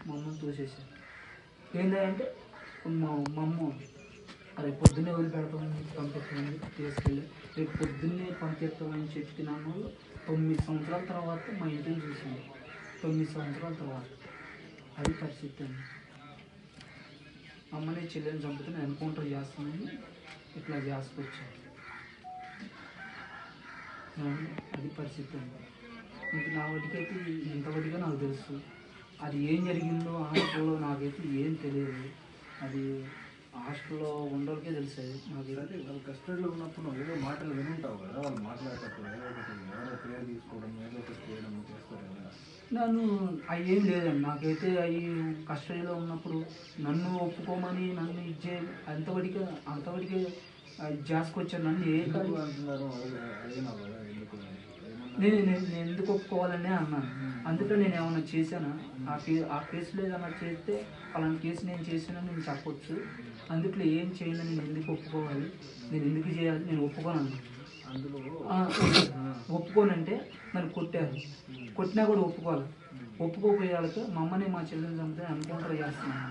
మా అమ్మని తోసేసారు. ఏంటంటే మా అమ్మ రేపు పొద్దున్నే వదిలిపెడతామని పంపిస్తామని తీసుకెళ్ళి రేపు పొద్దున్నే పంపిస్తామని చెప్పినాను. 9 సంవత్సరాల తర్వాత మా ఇంటిని చూసింది. 9 సంవత్సరాల తర్వాత అది పరిస్థితి అండి. అమ్మని చెల్లెని చంపితే నేను ఎన్కౌంటర్ చేస్తానని ఇట్లా చేసుకొచ్చాను. అది పరిస్థితి అండి. ఇంక నా వాటికైతే ఇంతవరకుగా నాకు తెలుసు. అది ఏం జరిగిందో హాస్టల్లో నాకైతే ఏం తెలియదు. అది హాస్టల్లో ఉండోళ్ళకే తెలుసు. నాకు అంటే వాళ్ళు కస్టడీలో ఉన్నప్పుడు ఏదో మాటలు వినుంటావు కదా, వాళ్ళు మాట్లాడేటప్పుడు ఏదో ఒకటి ఎవరో పేరు తీసుకోవడం ఏదో ఒకటి చేయడం చేస్తారు కదా. నన్ను అవి ఏం లేదండి. నాకైతే అవి కస్టడీలో ఉన్నప్పుడు నన్ను ఒప్పుకోమని నన్ను అంతవరకే చేసుకొచ్చాను. నన్ను ఏ అంటున్నారు నేను ఎందుకు ఒప్పుకోవాలని అన్నాను. అందుకే నేను ఏమైనా చేశానా, ఆ కేసులో ఏదైనా చేస్తే అలాంటి కేసు నేను చేశానని నేను చెప్పొచ్చు. అందుట్లో ఏం చేయను, నేను ఎందుకు ఒప్పుకోవాలి, నేను ఎందుకు చేయాలి, నేను ఒప్పుకోను. అందులో ఒప్పుకోనంటే నన్ను కొట్టారు, కొట్టినా కూడా ఒప్పుకోవాలి. ఒప్పుకోపోయే వాళ్ళకి మా అమ్మని మా చెల్లెని చంపితే ఎన్కౌంటర్ చేస్తున్నాను.